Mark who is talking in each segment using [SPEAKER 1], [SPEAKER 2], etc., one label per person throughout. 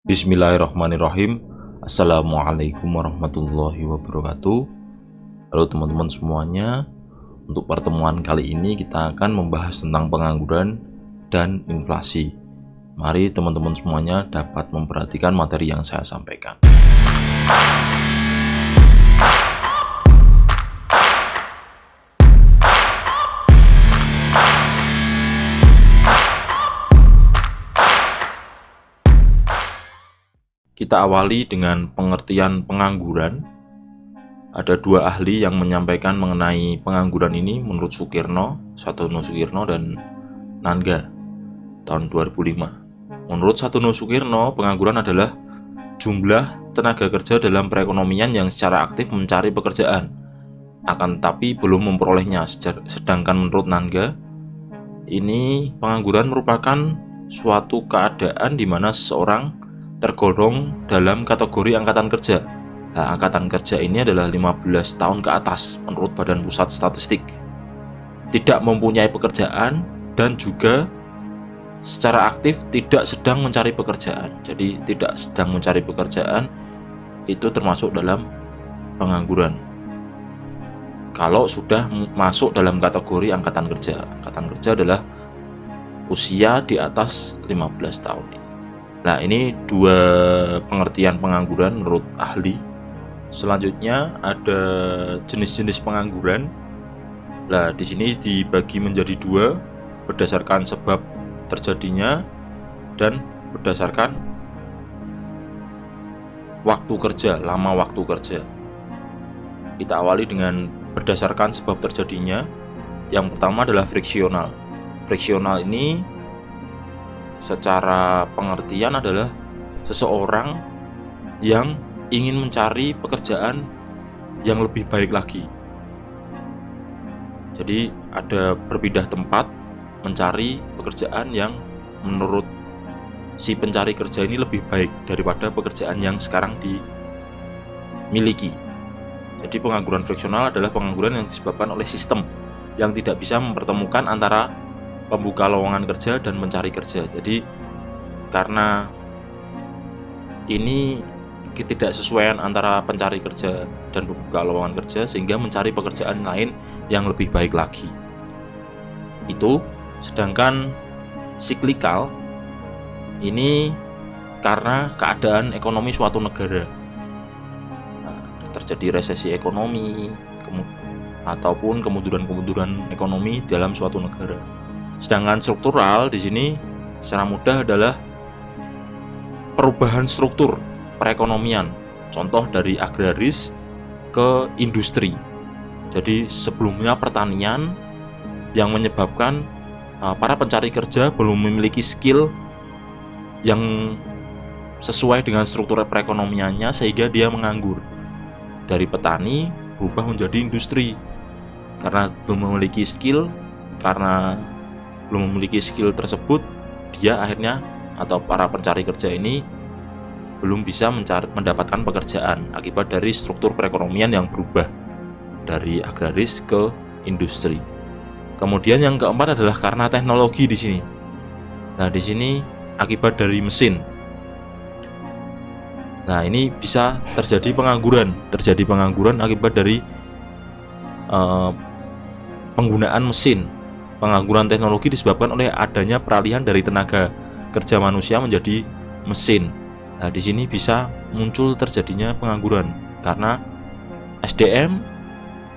[SPEAKER 1] Bismillahirrahmanirrahim. Assalamualaikum warahmatullahi wabarakatuh. Halo teman-teman semuanya. Untuk pertemuan kali ini kita akan membahas tentang pengangguran dan inflasi. Mari teman-teman semuanya dapat memperhatikan materi yang saya sampaikan. Kita awali dengan pengertian pengangguran. Ada dua ahli yang menyampaikan mengenai pengangguran ini menurut Sukirno, Satono Sukirno dan Nangga tahun 2005. Menurut Satono Sukirno, pengangguran adalah jumlah tenaga kerja dalam perekonomian yang secara aktif mencari pekerjaan, akan tetapi belum memperolehnya. Sedangkan menurut Nangga, ini pengangguran merupakan suatu keadaan di mana seseorang tergolong dalam kategori angkatan kerja. Nah, angkatan kerja ini adalah 15 tahun ke atas menurut Badan Pusat Statistik. Tidak mempunyai pekerjaan dan juga secara aktif tidak sedang mencari pekerjaan. Jadi tidak sedang mencari pekerjaan itu termasuk dalam pengangguran. Kalau sudah masuk dalam kategori angkatan kerja adalah usia di atas 15 tahun. Nah, ini dua pengertian pengangguran menurut ahli. Selanjutnya ada jenis-jenis pengangguran. Nah, di sini dibagi menjadi dua berdasarkan sebab terjadinya dan berdasarkan waktu kerja, lama waktu kerja. Kita awali dengan berdasarkan sebab terjadinya. Yang pertama adalah friksional. Friksional ini secara pengertian adalah seseorang yang ingin mencari pekerjaan yang lebih baik lagi. Jadi ada berpindah tempat mencari pekerjaan yang menurut si pencari kerja ini lebih baik daripada pekerjaan yang sekarang dimiliki. Jadi pengangguran friksional adalah pengangguran yang disebabkan oleh sistem yang tidak bisa mempertemukan antara pembuka lowongan kerja dan mencari kerja. Jadi karena ini ketidaksesuaian antara pencari kerja dan pembuka lowongan kerja sehingga mencari pekerjaan lain yang lebih baik lagi. Itu sedangkan siklikal ini karena keadaan ekonomi suatu negara. Terjadi resesi ekonomi ataupun kemunduran-kemunduran ekonomi dalam suatu negara. Sedangkan struktural di sini secara mudah adalah perubahan struktur perekonomian. Contoh dari agraris ke industri. Jadi sebelumnya pertanian yang menyebabkan para pencari kerja belum memiliki skill yang sesuai dengan struktur perekonomiannya sehingga dia menganggur. Dari petani berubah menjadi industri karena belum memiliki skill, tersebut dia akhirnya atau para pencari kerja ini belum bisa mendapatkan pekerjaan akibat dari struktur perekonomian yang berubah dari agraris ke industri. Kemudian yang keempat adalah karena teknologi di sini. Nah, di sini akibat dari mesin. Nah, ini bisa terjadi pengangguran akibat dari penggunaan mesin. Pengangguran teknologi disebabkan oleh adanya peralihan dari tenaga kerja manusia menjadi mesin. Nah, di sini bisa muncul terjadinya pengangguran karena SDM,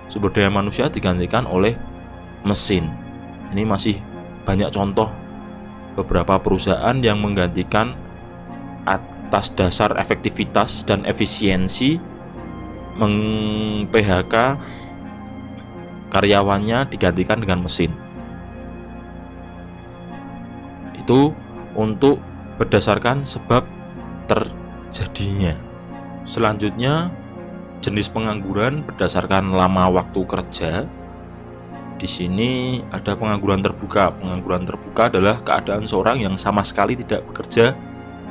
[SPEAKER 1] sumber daya manusia, digantikan oleh mesin. Ini masih banyak contoh beberapa perusahaan yang menggantikan atas dasar efektivitas dan efisiensi meng-PHK karyawannya digantikan dengan mesin. Itu untuk berdasarkan sebab terjadinya. Selanjutnya jenis pengangguran berdasarkan lama waktu kerja. Di sini ada pengangguran terbuka. Pengangguran terbuka adalah keadaan seorang yang sama sekali tidak bekerja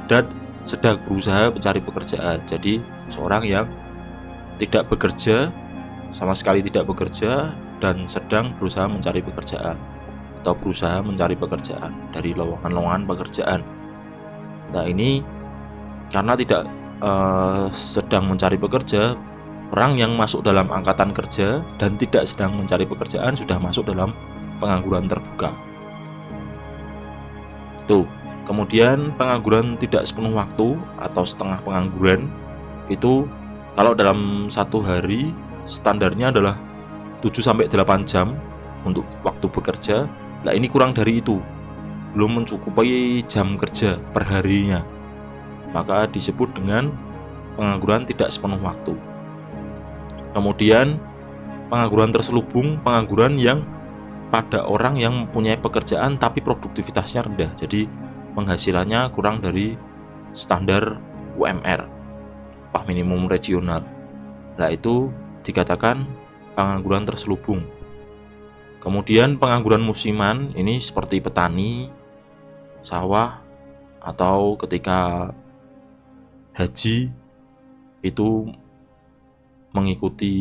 [SPEAKER 1] dan sedang berusaha mencari pekerjaan. Jadi seorang yang tidak bekerja, sama sekali tidak bekerja dan sedang berusaha mencari pekerjaan atau berusaha mencari pekerjaan dari lowongan-lowongan pekerjaan. Nah, ini karena tidak sedang mencari pekerja, orang yang masuk dalam angkatan kerja dan tidak sedang mencari pekerjaan sudah masuk dalam pengangguran terbuka. Tuh. Kemudian pengangguran tidak sepenuh waktu atau setengah pengangguran itu kalau dalam satu hari standarnya adalah 7-8 jam untuk waktu bekerja. Nah, ini kurang dari itu, belum mencukupi jam kerja per harinya, maka disebut dengan pengangguran tidak sepenuh waktu. Kemudian pengangguran terselubung, pengangguran yang pada orang yang mempunyai pekerjaan tapi produktivitasnya rendah, jadi penghasilannya kurang dari standar UMR, upah minimum regional. Nah, itu dikatakan pengangguran terselubung. Kemudian pengangguran musiman ini seperti petani, sawah, atau ketika haji itu mengikuti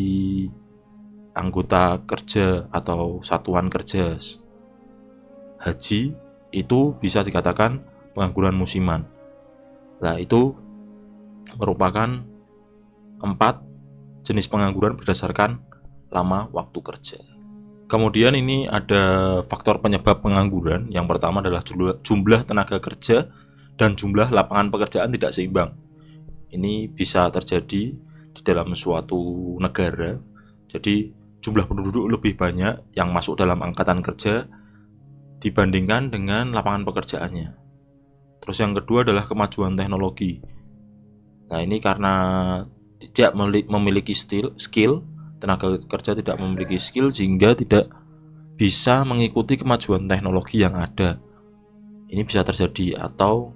[SPEAKER 1] anggota kerja atau satuan kerja haji, itu bisa dikatakan pengangguran musiman. Nah, itu merupakan 4 jenis pengangguran berdasarkan lama waktu kerja. Kemudian ini ada faktor penyebab pengangguran. Yang pertama adalah jumlah tenaga kerja dan jumlah lapangan pekerjaan tidak seimbang. Ini bisa terjadi di dalam suatu negara. Jadi jumlah penduduk lebih banyak yang masuk dalam angkatan kerja dibandingkan dengan lapangan pekerjaannya. Terus yang kedua adalah kemajuan teknologi. Nah, ini karena tidak memiliki skill, tenaga kerja tidak memiliki skill sehingga tidak bisa mengikuti kemajuan teknologi yang ada. Ini bisa terjadi. Atau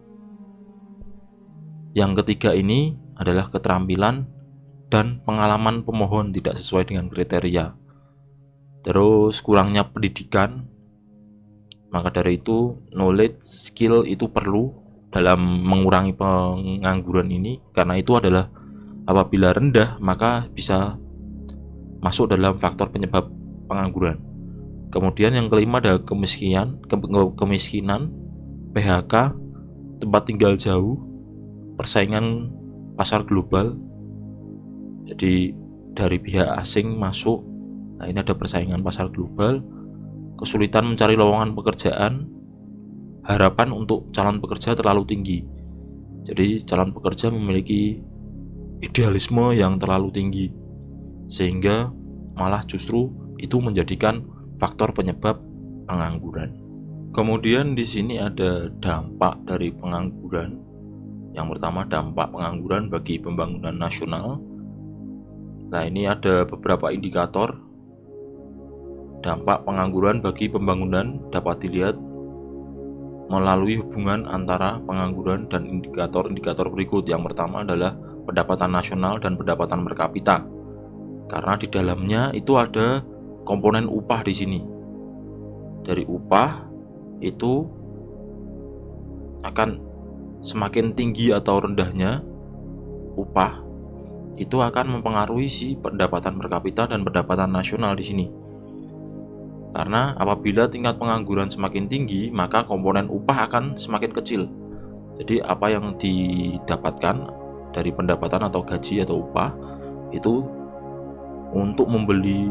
[SPEAKER 1] yang ketiga ini adalah keterampilan dan pengalaman pemohon tidak sesuai dengan kriteria. Terus kurangnya pendidikan. Maka dari itu knowledge, skill itu perlu dalam mengurangi pengangguran ini, karena itu adalah apabila rendah maka bisa masuk dalam faktor penyebab pengangguran. Kemudian yang kelima ada kemiskinan, PHK, tempat tinggal jauh, persaingan pasar global. Jadi dari pihak asing masuk. Nah, ini ada persaingan pasar global, kesulitan mencari lowongan pekerjaan, harapan untuk calon pekerja terlalu tinggi. Jadi calon pekerja memiliki idealisme yang terlalu tinggi, sehingga malah justru itu menjadikan faktor penyebab pengangguran. Kemudian di sini ada dampak dari pengangguran. Yang pertama, dampak pengangguran bagi pembangunan nasional. Nah, ini ada beberapa indikator. Dampak pengangguran bagi pembangunan dapat dilihat melalui hubungan antara pengangguran dan indikator-indikator berikut. Yang pertama adalah pendapatan nasional dan pendapatan per kapita. Karena di dalamnya itu ada komponen upah di sini. Dari upah itu akan semakin tinggi atau rendahnya upah itu akan mempengaruhi si pendapatan per kapita dan pendapatan nasional di sini. Karena apabila tingkat pengangguran semakin tinggi, maka komponen upah akan semakin kecil. Jadi apa yang didapatkan dari pendapatan atau gaji atau upah itu untuk membeli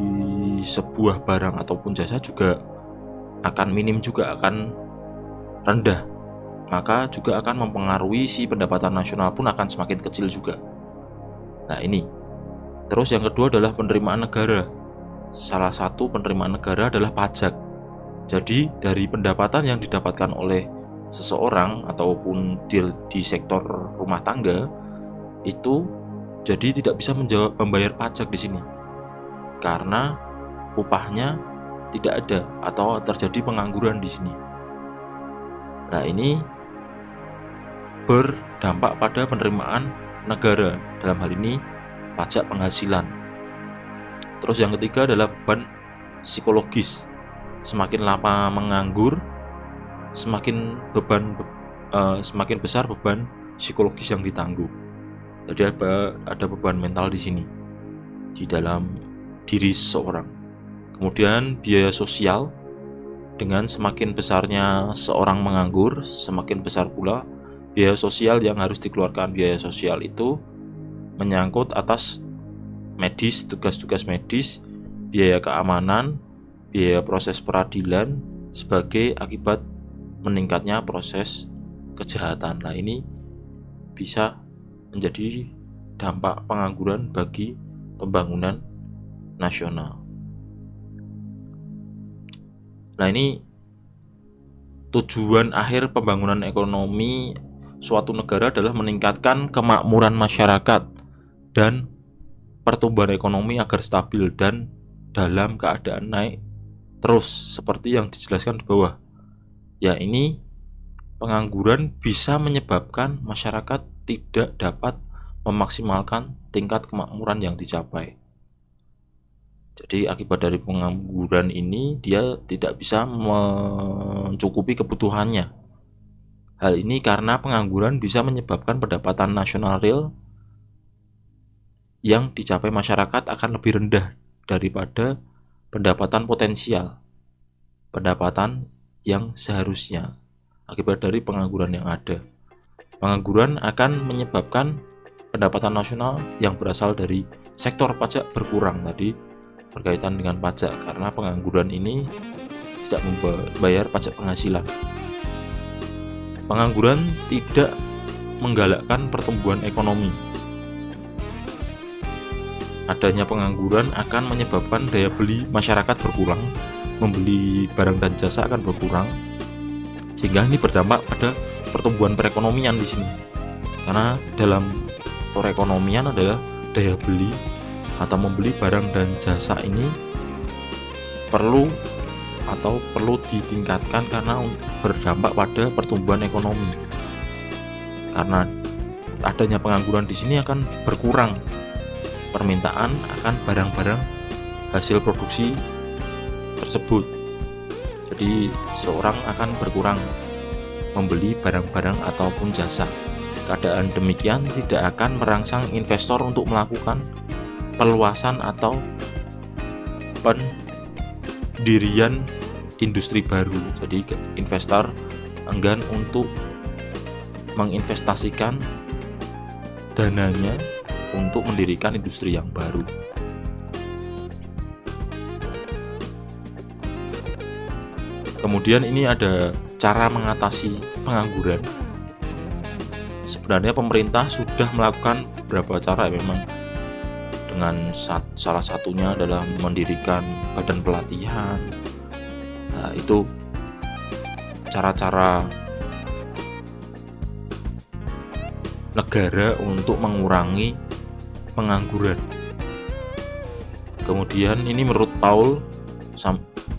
[SPEAKER 1] sebuah barang ataupun jasa juga akan minim, juga akan rendah. Maka juga akan mempengaruhi si pendapatan nasional pun akan semakin kecil juga. Nah, ini. Terus yang kedua adalah penerimaan negara. Salah satu penerimaan negara adalah pajak. Jadi dari pendapatan yang didapatkan oleh seseorang ataupun di sektor rumah tangga itu jadi tidak bisa membayar pajak di sini karena upahnya tidak ada atau terjadi pengangguran di sini. Nah, ini berdampak pada penerimaan negara, dalam hal ini pajak penghasilan. Terus yang ketiga adalah beban psikologis. Semakin lama menganggur, semakin besar beban psikologis yang ditanggung. Jadi ada beban mental di sini di dalam diri seseorang. Kemudian biaya sosial, dengan semakin besarnya seorang menganggur, semakin besar pula biaya sosial yang harus dikeluarkan. Biaya sosial itu menyangkut atas medis, tugas-tugas medis, biaya keamanan, biaya proses peradilan sebagai akibat meningkatnya proses kejahatan. Nah, ini bisa menjadi dampak pengangguran bagi pembangunan nasional. Nah, ini tujuan akhir pembangunan ekonomi suatu negara adalah meningkatkan kemakmuran masyarakat dan pertumbuhan ekonomi agar stabil dan dalam keadaan naik terus seperti yang dijelaskan di bawah. Ya, ini pengangguran bisa menyebabkan masyarakat tidak dapat memaksimalkan tingkat kemakmuran yang dicapai. Jadi akibat dari pengangguran ini dia tidak bisa mencukupi kebutuhannya. Hal ini karena pengangguran bisa menyebabkan pendapatan nasional real yang dicapai masyarakat akan lebih rendah daripada pendapatan potensial, pendapatan yang seharusnya akibat dari pengangguran yang ada. Pengangguran akan menyebabkan pendapatan nasional yang berasal dari sektor pajak berkurang tadi berkaitan dengan pajak, karena pengangguran ini tidak membayar pajak penghasilan. Pengangguran tidak menggalakkan pertumbuhan ekonomi. Adanya pengangguran akan menyebabkan daya beli masyarakat berkurang, membeli barang dan jasa akan berkurang, sehingga ini berdampak pada pertumbuhan perekonomian di sini. Karena dalam perekonomian adalah daya beli atau membeli barang dan jasa ini perlu ditingkatkan karena berdampak pada pertumbuhan ekonomi. Karena adanya pengangguran di sini akan berkurang permintaan akan barang-barang hasil produksi tersebut. Jadi seorang akan berkurang membeli barang-barang ataupun jasa. Keadaan demikian tidak akan merangsang investor untuk melakukan perluasan atau pendirian industri baru. Jadi investor enggan untuk menginvestasikan dananya untuk mendirikan industri yang baru. Kemudian ini ada cara mengatasi pengangguran. Sebenarnya pemerintah sudah melakukan beberapa cara memang, dengan salah satunya adalah mendirikan badan pelatihan. Nah, itu cara-cara negara untuk mengurangi pengangguran. Kemudian ini menurut Paul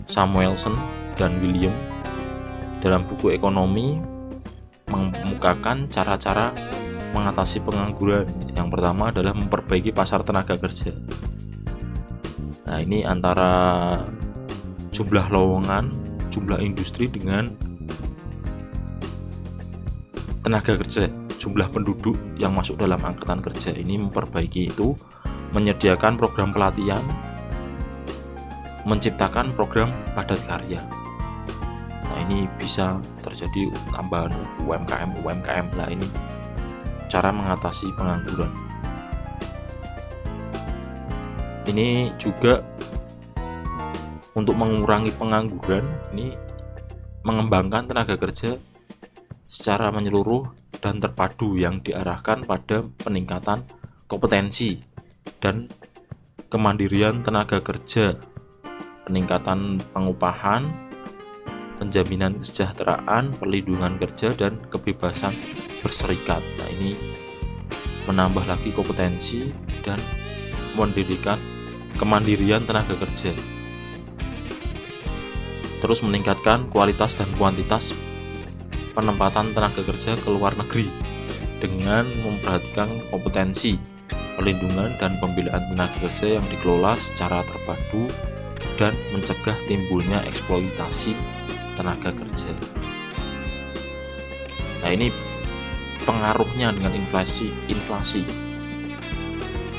[SPEAKER 1] Samuelson dan William dalam buku ekonomi mengemukakan cara-cara mengatasi pengangguran. Yang pertama adalah memperbaiki pasar tenaga kerja. Nah, ini antara jumlah lowongan, jumlah industri dengan tenaga kerja, jumlah penduduk yang masuk dalam angkatan kerja. Ini memperbaiki itu, menyediakan program pelatihan, menciptakan program padat karya. Nah, ini bisa terjadi tambahan UMKM. Nah, ini cara mengatasi pengangguran. Ini juga untuk mengurangi pengangguran, ini mengembangkan tenaga kerja secara menyeluruh dan terpadu yang diarahkan pada peningkatan kompetensi dan kemandirian tenaga kerja, peningkatan pengupahan, penjaminan kesejahteraan, perlindungan kerja, dan kebebasan berserikat. Nah, ini menambah lagi kompetensi dan mendirikan kemandirian tenaga kerja. Terus meningkatkan kualitas dan kuantitas penempatan tenaga kerja ke luar negeri dengan memperhatikan kompetensi, perlindungan, dan pembelaan tenaga kerja yang dikelola secara terpadu dan mencegah timbulnya eksploitasi tenaga kerja. Nah, ini pengaruhnya dengan inflasi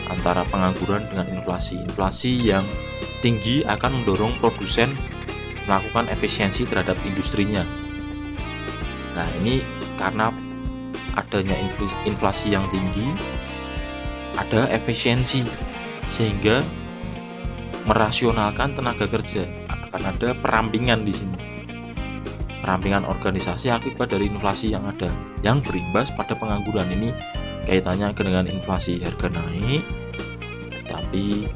[SPEAKER 1] antara pengangguran dengan inflasi yang tinggi akan mendorong produsen melakukan efisiensi terhadap industrinya. Nah, ini karena adanya inflasi yang tinggi, ada efisiensi sehingga merasionalkan tenaga kerja. Akan ada perampingan di sini. Perampingan organisasi akibat dari inflasi yang ada, yang berimbas pada pengangguran. Ini kaitannya dengan inflasi, harga naik, tapi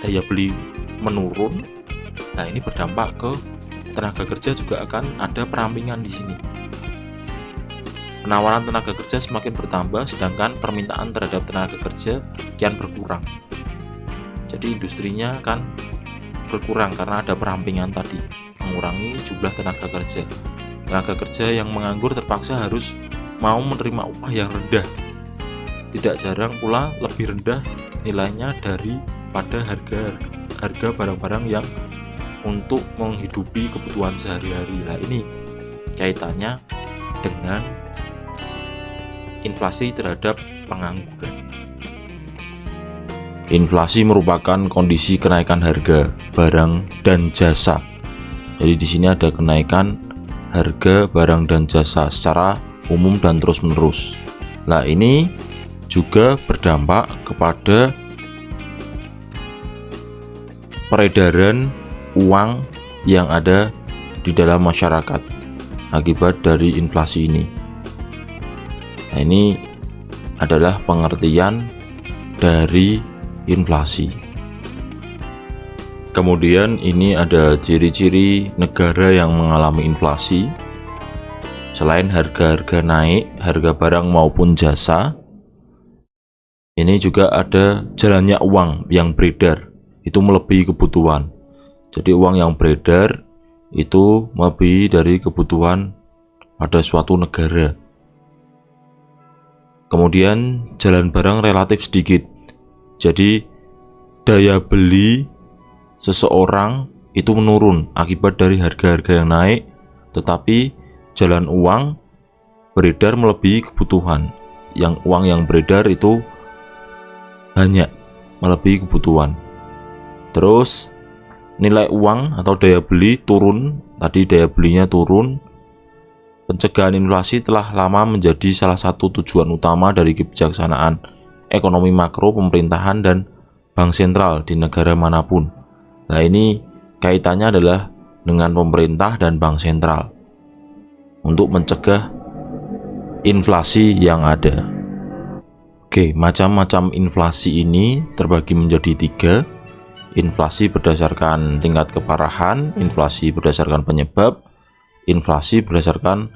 [SPEAKER 1] daya beli menurun. Nah, ini berdampak ke tenaga kerja, juga akan ada perampingan di sini. Penawaran tenaga kerja semakin bertambah, sedangkan permintaan terhadap tenaga kerja kian berkurang. Jadi industrinya akan berkurang karena ada perampingan tadi, mengurangi jumlah tenaga kerja. Tenaga kerja yang menganggur terpaksa harus mau menerima upah yang rendah. Tidak jarang pula lebih rendah nilainya daripada harga barang-barang yang untuk menghidupi kebutuhan sehari-hari. Nah, ini kaitannya dengan inflasi terhadap pengangguran. Inflasi merupakan kondisi kenaikan harga barang dan jasa. Jadi di sini ada kenaikan harga barang dan jasa secara umum dan terus-menerus. Nah, ini juga berdampak kepada peredaran uang yang ada di dalam masyarakat akibat dari inflasi ini. Nah, ini adalah pengertian dari inflasi. Kemudian ini ada ciri-ciri negara yang mengalami inflasi. Selain harga-harga naik, harga barang maupun jasa, ini juga ada jalannya uang yang beredar, itu melebihi kebutuhan. Jadi uang yang beredar itu melebihi dari kebutuhan pada suatu negara. Kemudian jalan barang relatif sedikit. Jadi daya beli seseorang itu menurun akibat dari harga-harga yang naik, tetapi jalan uang beredar melebihi kebutuhan. Yang uang yang beredar itu banyak, melebihi kebutuhan. Terus nilai uang atau daya beli turun, tadi daya belinya turun. Pencegahan inflasi telah lama menjadi salah satu tujuan utama dari kebijaksanaan ekonomi makro pemerintahan dan bank sentral di negara manapun. Nah, ini kaitannya adalah dengan pemerintah dan bank sentral untuk mencegah inflasi yang ada. Oke, macam-macam inflasi ini terbagi menjadi 3. Inflasi berdasarkan tingkat keparahan, inflasi berdasarkan penyebab, inflasi berdasarkan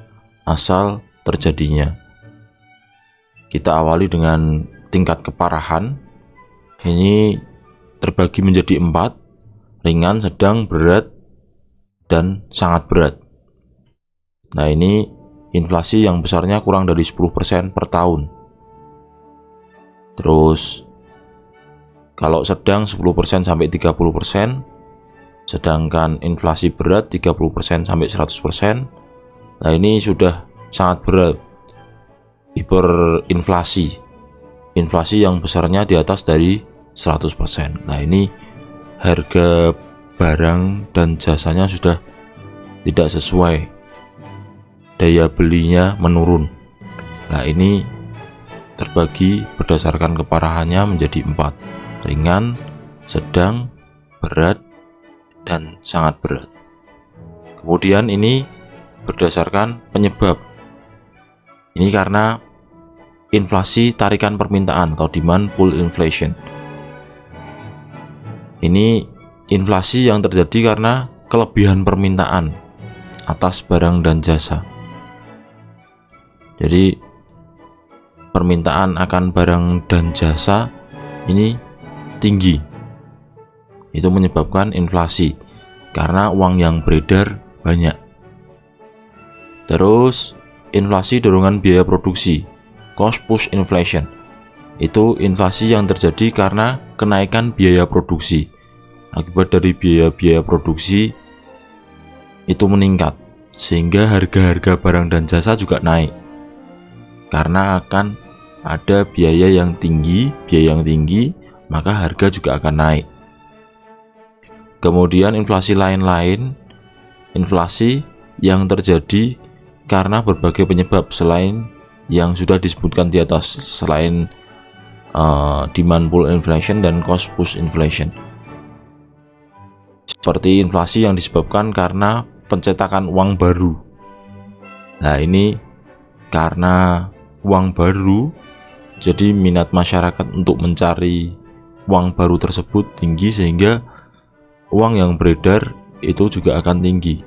[SPEAKER 1] asal terjadinya. Kita awali dengan tingkat keparahan. Ini terbagi menjadi 4, ringan, sedang, berat, dan sangat berat. Nah, ini inflasi yang besarnya kurang dari 10% per tahun. Terus kalau sedang 10% sampai 30%, sedangkan inflasi berat 30% sampai 100%. Nah, ini sudah sangat berat, hiperinflasi. Inflasi yang besarnya di atas dari 100%. Nah, ini harga barang dan jasanya sudah tidak sesuai, daya belinya menurun. Nah, ini terbagi berdasarkan keparahannya menjadi 4, ringan, sedang, berat, dan sangat berat. Kemudian ini berdasarkan penyebab. Ini karena inflasi tarikan permintaan atau demand pull inflation. Ini inflasi yang terjadi karena kelebihan permintaan atas barang dan jasa. Jadi permintaan akan barang dan jasa ini tinggi. Itu menyebabkan inflasi karena uang yang beredar banyak. Terus inflasi dorongan biaya produksi, cost push inflation. Itu inflasi yang terjadi karena kenaikan biaya produksi. Akibat dari biaya-biaya produksi itu meningkat, sehingga harga-harga barang dan jasa juga naik. Karena akan ada biaya yang tinggi, maka harga juga akan naik. Kemudian inflasi lain-lain, inflasi yang terjadi karena berbagai penyebab selain yang sudah disebutkan di atas, selain demand pull inflation dan cost push inflation. Seperti inflasi yang disebabkan karena pencetakan uang baru. Nah, ini karena uang baru, jadi minat masyarakat untuk mencari uang baru tersebut tinggi, sehingga uang yang beredar itu juga akan tinggi.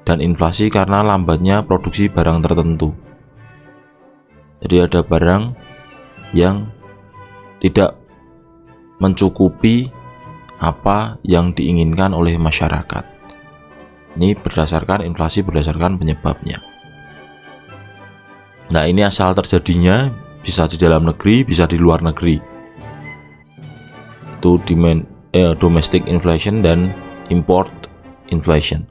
[SPEAKER 1] Dan inflasi karena lambatnya produksi barang tertentu. Jadi ada barang yang tidak mencukupi apa yang diinginkan oleh masyarakat. Ini berdasarkan inflasi, berdasarkan penyebabnya. Nah, ini asal terjadinya bisa di dalam negeri, bisa di luar negeri. Itu domestic inflation dan import inflation.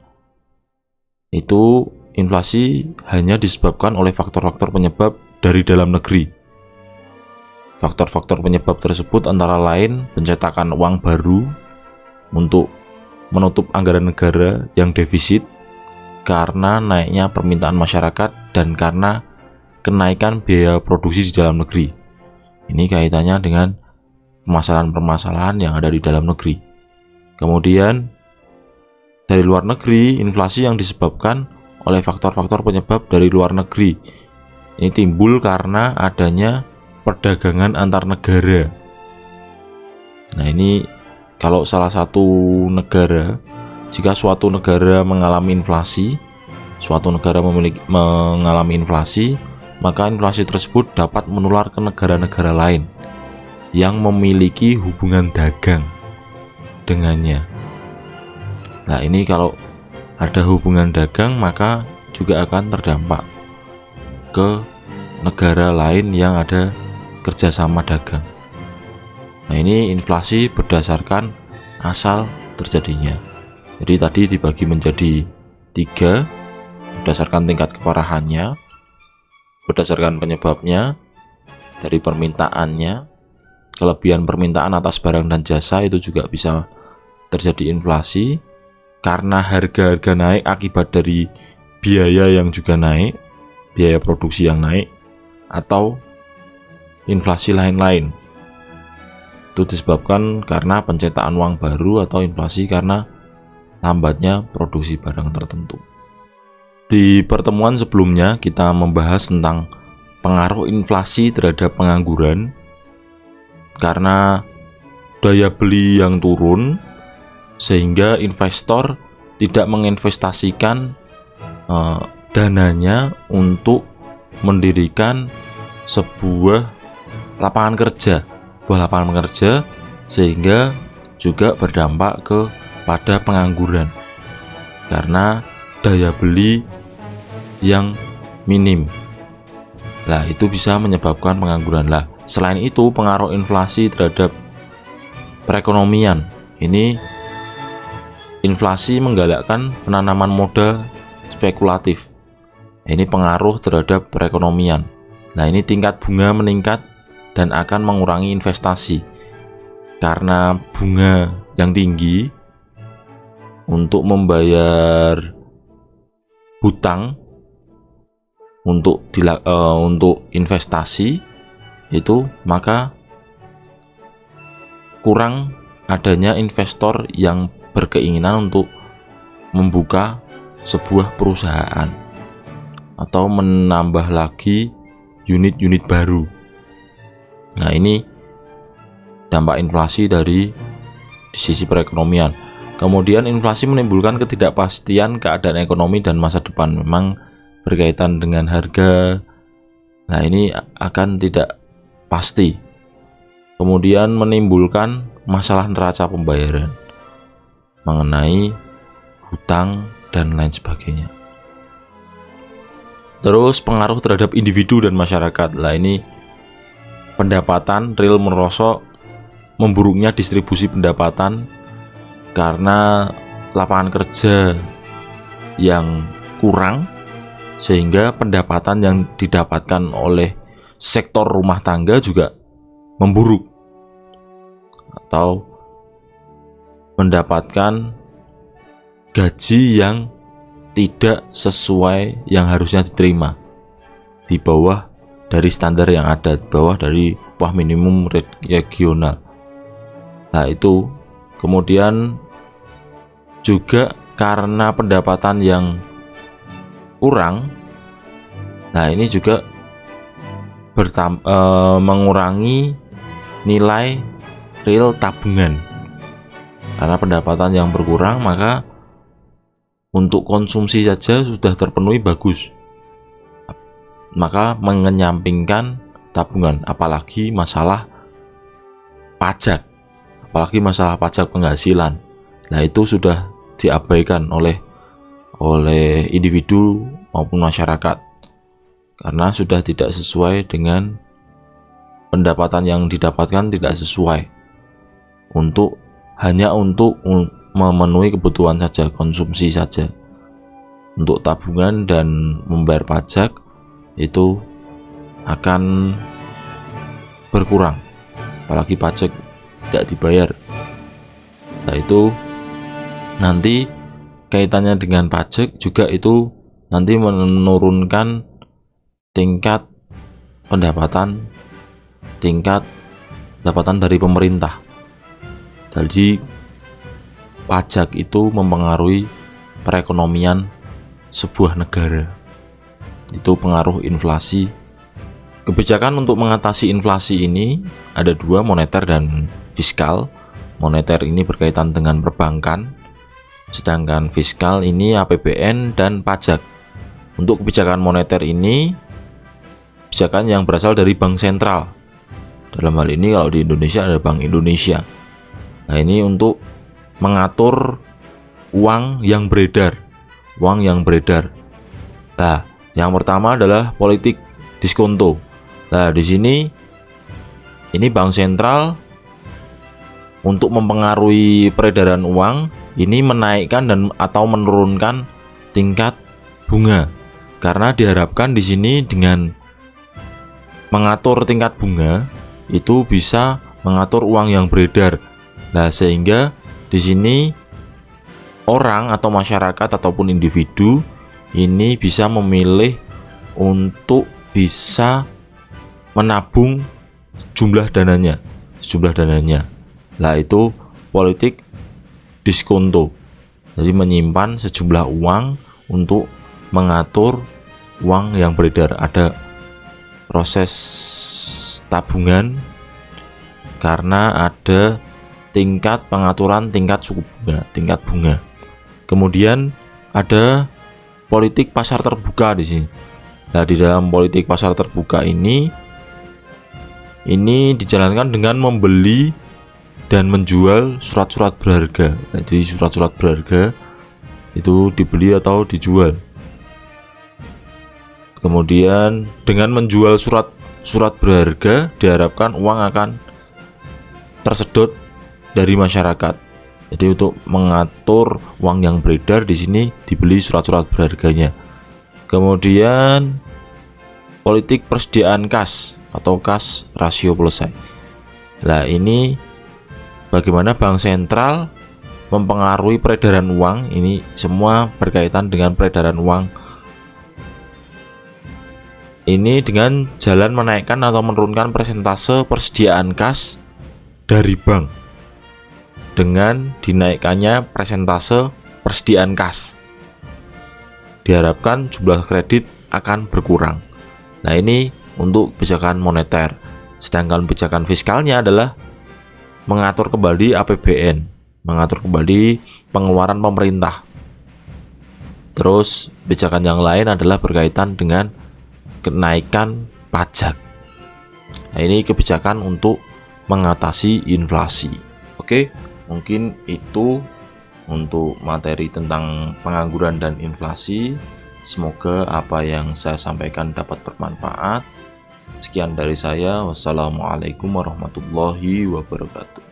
[SPEAKER 1] Itu inflasi hanya disebabkan oleh faktor-faktor penyebab dari dalam negeri. Faktor-faktor penyebab tersebut antara lain pencetakan uang baru untuk menutup anggaran negara yang defisit, karena naiknya permintaan masyarakat, dan karena kenaikan biaya produksi di dalam negeri. Ini kaitannya dengan permasalahan-permasalahan yang ada di dalam negeri. Kemudian dari luar negeri, inflasi yang disebabkan oleh faktor-faktor penyebab dari luar negeri. Ini timbul karena adanya perdagangan antar negara. Nah, ini kalau salah satu negara, jika suatu negara mengalami inflasi, mengalami inflasi, maka inflasi tersebut dapat menular ke negara-negara lain yang memiliki hubungan dagang dengannya. Nah, ini kalau ada hubungan dagang, maka juga akan terdampak ke negara lain yang ada kerjasama dagang. Nah, ini inflasi berdasarkan asal terjadinya. Jadi tadi dibagi menjadi 3 berdasarkan tingkat keparahannya, berdasarkan penyebabnya, dari permintaannya, kelebihan permintaan atas barang dan jasa itu juga bisa terjadi inflasi karena harga-harga naik akibat dari biaya yang juga naik, biaya produksi yang naik, atau inflasi lain-lain. Itu disebabkan karena pencetakan uang baru, atau inflasi karena lambatnya produksi barang tertentu. Di pertemuan sebelumnya kita membahas tentang pengaruh inflasi terhadap pengangguran, karena daya beli yang turun sehingga investor tidak menginvestasikan dananya untuk mendirikan sebuah lapangan kerja, sehingga juga berdampak kepada pengangguran karena daya beli yang minim. Lah, itu bisa menyebabkan pengangguran. Lah, selain itu pengaruh inflasi terhadap perekonomian. Ini inflasi menggalakkan penanaman modal spekulatif. Ini pengaruh terhadap perekonomian. Nah, ini tingkat bunga meningkat dan akan mengurangi investasi. Karena bunga yang tinggi untuk membayar hutang untuk investasi itu, maka kurang adanya investor yang berkeinginan untuk membuka sebuah perusahaan atau menambah lagi unit-unit baru. Nah, ini dampak inflasi di sisi perekonomian. Kemudian inflasi menimbulkan ketidakpastian keadaan ekonomi dan masa depan. Memang berkaitan dengan harga. Nah, ini akan tidak pasti. Kemudian menimbulkan masalah neraca pembayaran mengenai hutang dan lain sebagainya. Terus pengaruh terhadap individu dan masyarakat. Lah, ini pendapatan real merosot, memburuknya distribusi pendapatan karena lapangan kerja yang kurang, sehingga pendapatan yang didapatkan oleh sektor rumah tangga juga memburuk atau mendapatkan gaji yang tidak sesuai yang harusnya diterima, di bawah dari standar yang ada, di bawah dari upah minimum regional. Nah itu kemudian juga karena pendapatan yang kurang, nah ini juga mengurangi nilai real tabungan. Karena pendapatan yang berkurang, maka untuk konsumsi saja sudah terpenuhi bagus, maka mengenyampingkan tabungan, apalagi masalah pajak penghasilan. Nah itu sudah diabaikan oleh individu maupun masyarakat, karena sudah tidak sesuai dengan pendapatan yang didapatkan, tidak sesuai hanya untuk memenuhi kebutuhan saja, konsumsi saja. Untuk tabungan dan membayar pajak itu akan berkurang, apalagi pajak tidak dibayar. Nah itu nanti kaitannya dengan pajak juga, itu nanti menurunkan tingkat pendapatan dari pemerintah. Jadi pajak itu mempengaruhi perekonomian sebuah negara. Itu pengaruh inflasi. Kebijakan untuk mengatasi inflasi ini ada dua, moneter dan fiskal. Moneter ini berkaitan dengan perbankan, sedangkan fiskal ini APBN dan pajak. Untuk kebijakan moneter ini kebijakan yang berasal dari bank sentral. Dalam hal ini kalau di Indonesia ada Bank Indonesia. Nah ini untuk mengatur uang yang beredar. Nah yang pertama adalah politik diskonto. Nah di sini ini bank sentral untuk mempengaruhi peredaran uang ini menaikkan dan atau menurunkan tingkat bunga, karena diharapkan di sini dengan mengatur tingkat bunga itu bisa mengatur uang yang beredar. Nah, sehingga di sini orang atau masyarakat ataupun individu ini bisa memilih untuk bisa menabung sejumlah dananya. Nah, itu politik diskonto. Jadi menyimpan sejumlah uang untuk mengatur uang yang beredar. Ada proses tabungan karena ada pengaturan tingkat suku bunga, tingkat bunga. Kemudian ada politik pasar terbuka di sini. Nah, di dalam politik pasar terbuka ini dijalankan dengan membeli dan menjual surat-surat berharga. Jadi surat-surat berharga itu dibeli atau dijual. Kemudian dengan menjual surat berharga diharapkan uang akan tersedot dari masyarakat. Jadi untuk mengatur uang yang beredar di sini dibeli surat-surat berharganya. Kemudian politik persediaan kas atau kas rasio selesai. Nah, ini bagaimana bank sentral mempengaruhi peredaran uang. Ini semua berkaitan dengan peredaran uang. Ini dengan jalan menaikkan atau menurunkan persentase persediaan kas dari bank dengan dinaikkannya persentase persediaan kas. Diharapkan jumlah kredit akan berkurang. Nah, ini untuk kebijakan moneter. Sedangkan kebijakan fiskalnya adalah mengatur kembali APBN, mengatur kembali pengeluaran pemerintah. Terus kebijakan yang lain adalah berkaitan dengan kenaikan pajak. Nah, ini kebijakan untuk mengatasi inflasi. Oke, mungkin itu untuk materi tentang pengangguran dan inflasi. Semoga apa yang saya sampaikan dapat bermanfaat. Sekian dari saya. Wassalamualaikum warahmatullahi wabarakatuh.